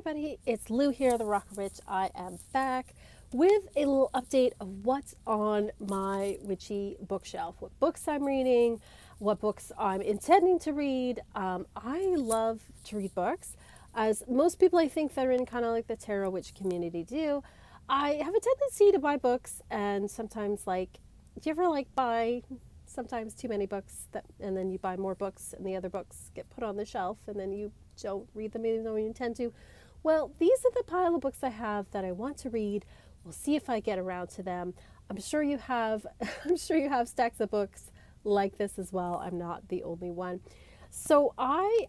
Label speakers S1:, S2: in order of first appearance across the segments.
S1: everybody, it's Lou here, the Rocker Witch. I am back with a little update of what's on my witchy bookshelf, what books I'm reading, what books I'm intending to read. I love to read books, as most people I think that are in kind of like the tarot witch community do. I have a tendency to buy books, and sometimes do you ever buy sometimes too many books and then you buy more books and the other books get put on the shelf and then you don't read them even though you intend to? Well, these are the pile of books I have that I want to read. We'll see if I get around to them. I'm sure you have I'm sure you have stacks of books like this as well. I'm not the only one. So I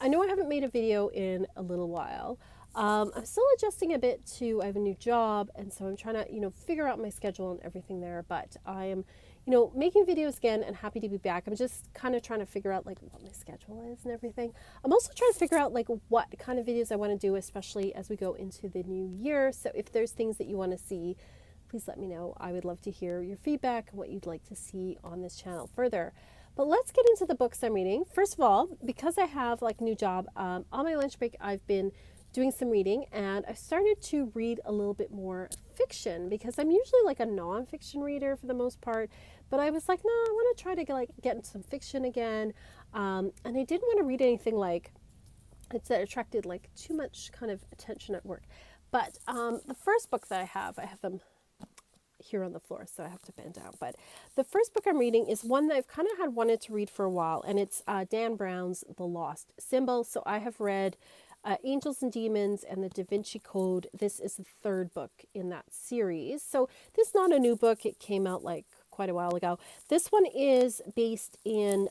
S1: know I haven't made a video in a little while. I'm still adjusting a bit to, I have a new job, and so I'm trying to, figure out my schedule and everything there, but I am, making videos again and happy to be back. I'm just kind of trying to figure out what my schedule is and everything. I'm also trying to figure out what kind of videos I want to do, especially as we go into the new year. So if there's things that you want to see, please let me know. I would love to hear your feedback and what you'd like to see on this channel further. But let's get into the books I'm reading. First of all, because I have a new job, on my lunch break, I've been doing some reading, and I started to read a little bit more fiction because I'm usually a nonfiction reader for the most part, but I was like, no, I want to try to get into some fiction again, and I didn't want to read anything that attracted too much kind of attention at work. But the first book that I have them here on the floor, so I have to bend down. But the first book I'm reading is one that I've kind of wanted to read for a while, and it's Dan Brown's The Lost Symbol. So I have read Angels and Demons and the Da Vinci Code. This is the third book in that series. So this is not a new book. It came out quite a while ago. This one is based in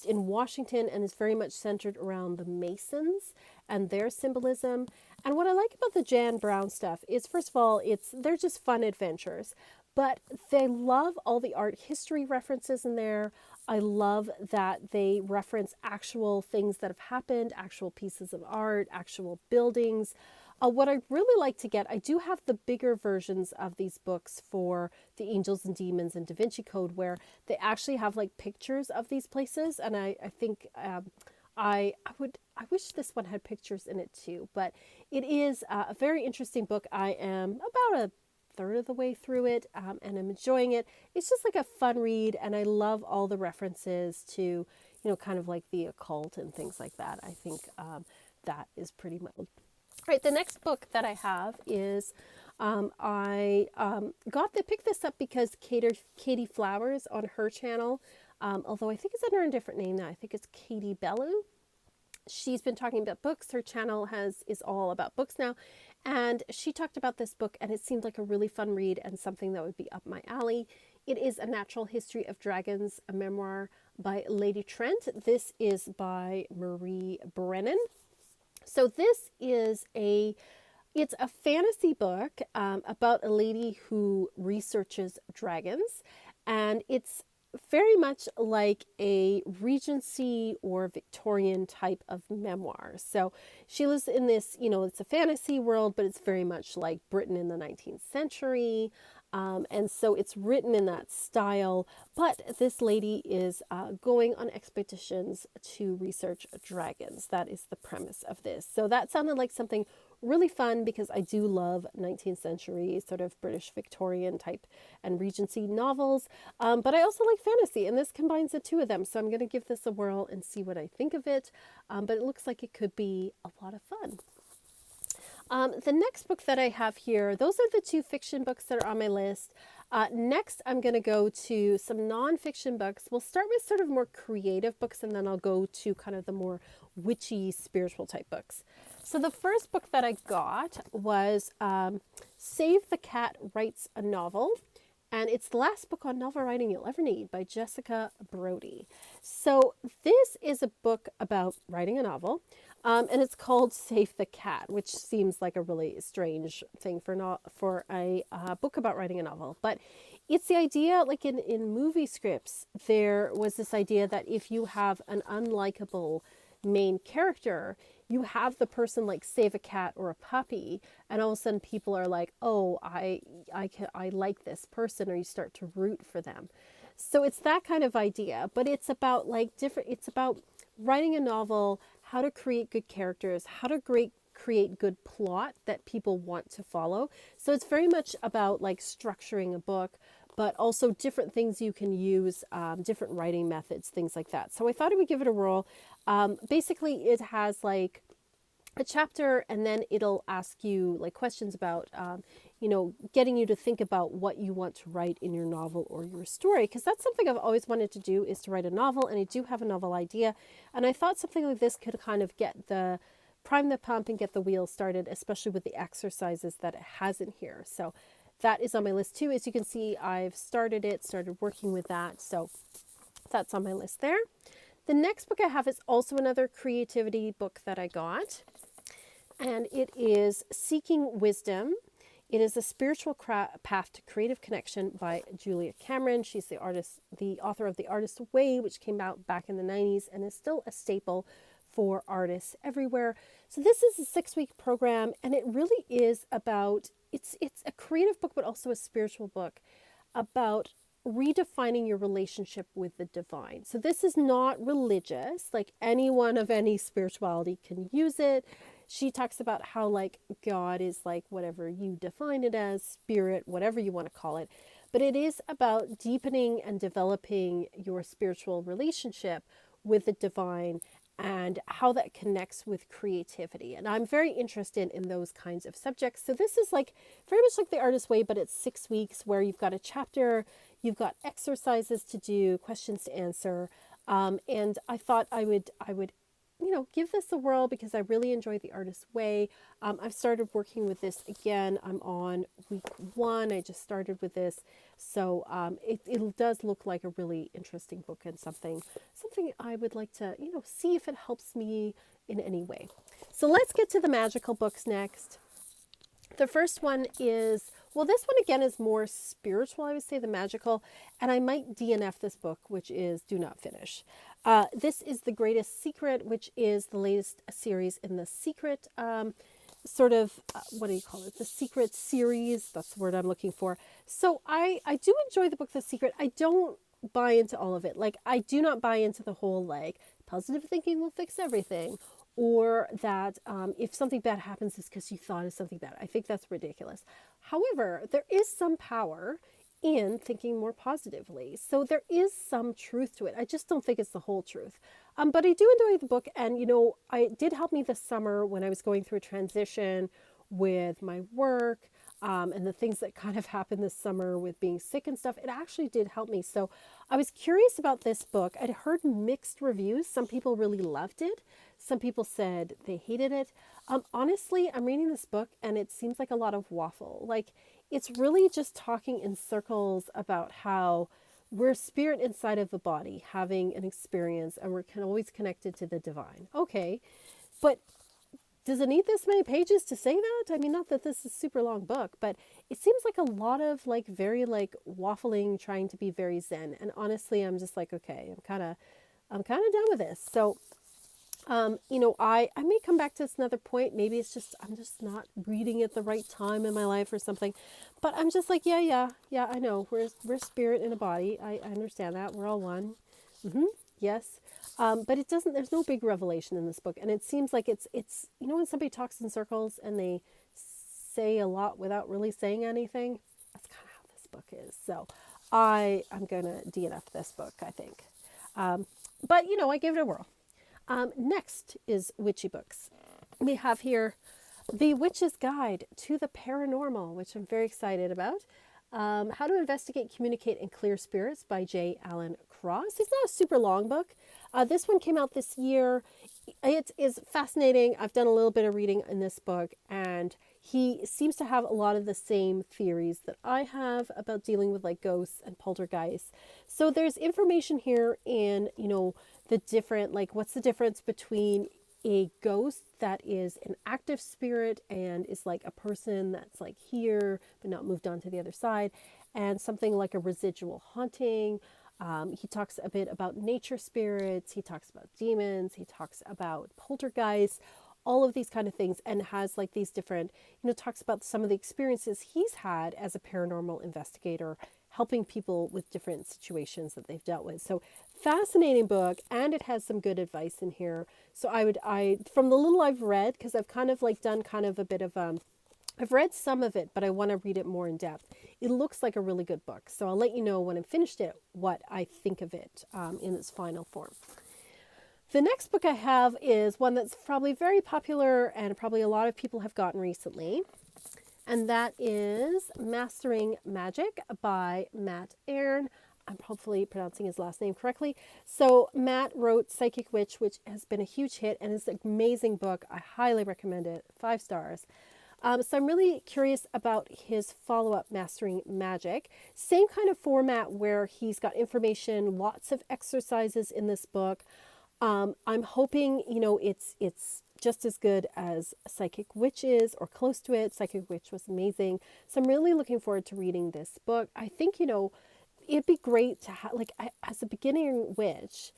S1: Washington, and is very much centered around the Masons and their symbolism. And what I like about the Dan Brown stuff is, first of all, they're just fun adventures, but they love all the art history references in there. I love that they reference actual things that have happened, actual pieces of art, actual buildings. What I really like to get, I do have the bigger versions of these books for the Angels and Demons and Da Vinci Code, where they actually have pictures of these places. And I think I wish this one had pictures in it too, but it is a very interesting book. I am about a third of the way through it, and I'm enjoying it. It's just a fun read, and I love all the references to, kind of the occult and things like that. I think that is pretty much. All right, the next book that I have is, I picked this up because Katie Flowers on her channel, although I think it's under a different name now. I think it's Katie Bellew. She's been talking about books. Her channel is all about books now. And she talked about this book, and it seemed like a really fun read and something that would be up my alley. It is A Natural History of Dragons, a memoir by Lady Trent. This is by Marie Brennan. So this is it's a fantasy book about a lady who researches dragons, and it's very much like a Regency or Victorian type of memoir. So she lives in this, it's a fantasy world, but it's very much like Britain in the 19th century. And so it's written in that style, but this lady is going on expeditions to research dragons. That is the premise of this. So that sounded like something really fun, because I do love 19th century sort of British Victorian type and Regency novels, but I also like fantasy, and this combines the two of them. So I'm going to give this a whirl and see what I think of it, but it looks like it could be a lot of fun. The next book that I have here, those are the two fiction books that are on my list. Next, I'm going to go to some nonfiction books. We'll start with sort of more creative books, and then I'll go to kind of the more witchy, spiritual type books. So the first book that I got was Save the Cat Writes a Novel. And it's the last book on novel writing you'll ever need, by Jessica Brody. So this is a book about writing a novel, and it's called Save the Cat, which seems like a really strange thing for a book about writing a novel. But it's the idea, in movie scripts, there was this idea that if you have an unlikable main character, you have the person save a cat or a puppy, and all of a sudden people are like, oh, I like this person, or you start to root for them. So it's that kind of idea, but it's about it's about writing a novel, how to create good characters, how to create good plot that people want to follow. So it's very much about like structuring a book, but also different things you can use, different writing methods, things like that. So I thought I would give it a whirl. Basically, it has like a chapter, and then it'll ask you like questions about getting you to think about what you want to write in your novel or your story, because that's something I've always wanted to do, is to write a novel, and I do have a novel idea, and I thought something like this could kind of prime the pump and get the wheels started, especially with the exercises that it has in here. So that is on my list too. As you can see, I've started working with that, so that's on my list there. The next book I have is also another creativity book that I got, and it is Seeking Wisdom. It is a spiritual path to creative connection by Julia Cameron. She's the author of The Artist's Way, which came out back in the 90s and is still a staple for artists everywhere. So this is a 6-week program, and it really is about, it's a creative book, but also a spiritual book about redefining your relationship with the divine. So this is not religious, like anyone of any spirituality can use it. She talks about how like God is like whatever you define it as, spirit, whatever you want to call it. But it is about deepening and developing your spiritual relationship with the divine and how that connects with creativity. And I'm very interested in those kinds of subjects. So this is like very much like The Artist's Way, but it's 6 weeks where you've got a chapter, you've got exercises to do, questions to answer. And I thought I would give this a whirl because I really enjoy The Artist's Way. I've started working with this again. I'm on week 1. I just started with this. So it does look like a really interesting book and something I would like to, see if it helps me in any way. So let's get to the magical books next. The first one is, well, this one again is more spiritual, I would say, the magical, and I might DNF this book, which is Do Not Finish. This is The Greatest Secret, which is the latest series in the Secret what do you call it? The Secret series. That's the word I'm looking for. So I do enjoy the book, The Secret. I don't buy into all of it. Like, I do not buy into the whole, like, positive thinking will fix everything, or that if something bad happens, it's because you thought of something bad. I think that's ridiculous. However, there is some power in thinking more positively. So there is some truth to it. I just don't think it's the whole truth. But I do enjoy the book. And, it did help me this summer when I was going through a transition with my work and the things that kind of happened this summer with being sick and stuff. It actually did help me. So I was curious about this book. I'd heard mixed reviews. Some people really loved it. Some people said they hated it. Honestly, I'm reading this book and it seems like a lot of waffle. Like, it's really just talking in circles about how we're spirit inside of the body having an experience, and we're always connected to the divine. Okay, but does it need this many pages to say that? I mean, not that this is a super long book, but it seems like a lot of like very like waffling, trying to be very zen. And honestly, I'm just like, okay, I'm kind of done with this. So I may come back to this another point. Maybe it's just, I'm just not reading at the right time in my life or something. But I'm just like, yeah, I know. We're spirit in a body. I understand that. We're all one. Yes. But it doesn't, there's no big revelation in this book. And it seems like it's, when somebody talks in circles and they say a lot without really saying anything, that's kind of how this book is. So I'm going to DNF this book, I think. But I gave it a whirl. Next is witchy books. We have here The Witch's Guide to the Paranormal, which I'm very excited about. How to Investigate, Communicate, and Clear Spirits by J. Alan Cross. It's not a super long book. This one came out this year. It is fascinating. I've done a little bit of reading in this book, and he seems to have a lot of the same theories that I have about dealing with like ghosts and poltergeists. So there's information here in, the different, like what's the difference between a ghost that is an active spirit and is like a person that's like here but not moved on to the other side, and something like a residual haunting. He talks a bit about nature spirits, he talks about demons, he talks about poltergeists, all of these kind of things, and has like these different, talks about some of the experiences he's had as a paranormal investigator, helping people with different situations that they've dealt with. So fascinating book, and it has some good advice in here. So I from the little I've read, because I've kind of like done kind of a bit of I've read some of it, but I want to read it more in depth. It looks like a really good book. So I'll let you know when I'm finished it what I think of it in its final form. The next book I have is one that's probably very popular and probably a lot of people have gotten recently. And that is Mastering Magic by Matt Airn. I'm hopefully pronouncing his last name correctly. So Matt wrote Psychic Witch, which has been a huge hit and is an amazing book. I highly recommend it. 5 stars. So I'm really curious about his follow-up, Mastering Magic. Same kind of format where he's got information, lots of exercises in this book. I'm hoping, it's just as good as Psychic Witch is, or close to it. Psychic Witch was amazing. So I'm really looking forward to reading this book. I think, it'd be great to have, like, as a beginning witch,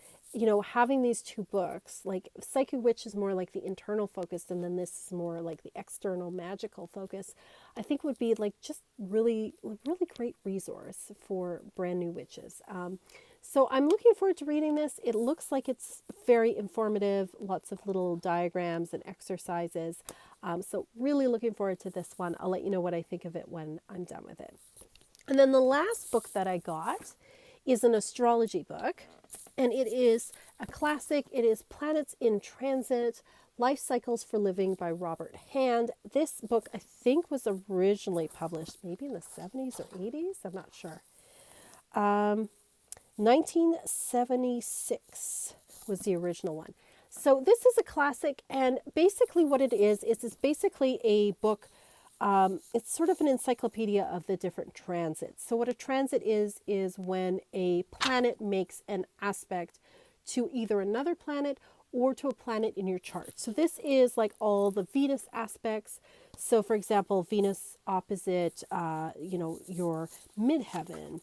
S1: having these 2 books, like Psychic Witch is more like the internal focus, and then this is more like the external magical focus. I think would be like just really great resource for brand new witches. So I'm looking forward to reading this. It looks like it's very informative, lots of little diagrams and exercises. So really looking forward to this one. I'll let you know what I think of it when I'm done with it. And then the last book that I got is an astrology book, and it is a classic. It is Planets in Transit, Life Cycles for Living by Robert Hand. This book, I think, was originally published maybe in the 70s or 80s. I'm not sure. 1976 was the original one. So this is a classic, and basically what it is it's basically a book. It's sort of an encyclopedia of the different transits. So what a transit is when a planet makes an aspect to either another planet or to a planet in your chart. So this is like all the Venus aspects. So for example, Venus opposite, your midheaven,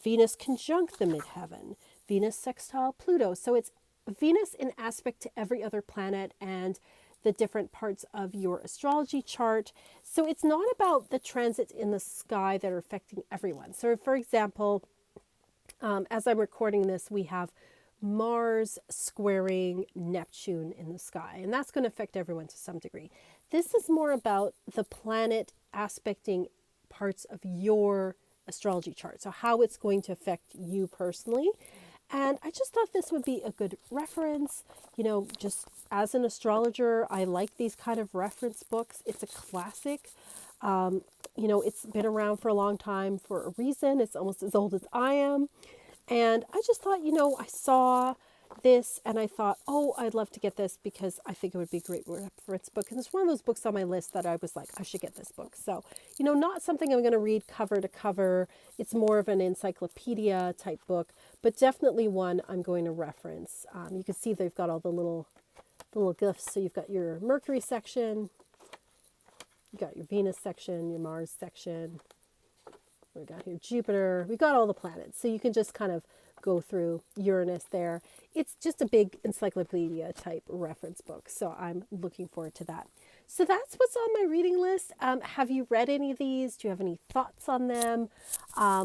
S1: Venus conjunct the midheaven, Venus sextile Pluto. So it's Venus in aspect to every other planet and the different parts of your astrology chart. So it's not about the transits in the sky that are affecting everyone. So for example, as I'm recording this, we have Mars squaring Neptune in the sky, and that's going to affect everyone to some degree. This is more about the planet aspecting parts of your astrology chart, so how it's going to affect you personally. And I just thought this would be a good reference. Just as an astrologer, I like these kind of reference books. It's a classic. It's been around for a long time for a reason. It's almost as old as I am. And I just thought, I saw this and I thought, oh, I'd love to get this because I think it would be a great reference book. And it's one of those books on my list that I was like, I should get this book. So, not something I'm going to read cover to cover. It's more of an encyclopedia type book, but definitely one I'm going to reference. You can see they've got all the little glyphs. So you've got your Mercury section, you got your Venus section, your Mars section. We got here Jupiter. We got all the planets. So you can just kind of go through Uranus there. It's just a big encyclopedia type reference book. So I'm looking forward to that. So that's what's on my reading list. Have you read any of these? Do you have any thoughts on them?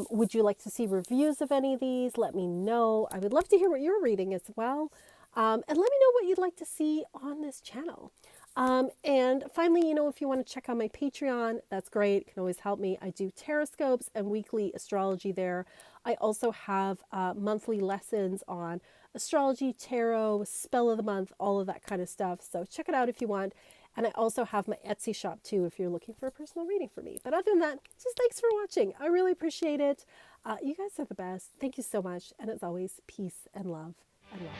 S1: Would you like to see reviews of any of these? Let me know. I would love to hear what you're reading as well. And let me know what you'd like to see on this channel. And finally, if you want to check out my Patreon, that's great. It can always help me. I do Taroscopes and weekly astrology there. I also have monthly lessons on astrology, tarot, spell of the month, all of that kind of stuff. So check it out if you want. And I also have my Etsy shop too if you're looking for a personal reading for me. But other than that, just thanks for watching. I really appreciate it. You guys are the best. Thank you so much. And as always, peace and love and love.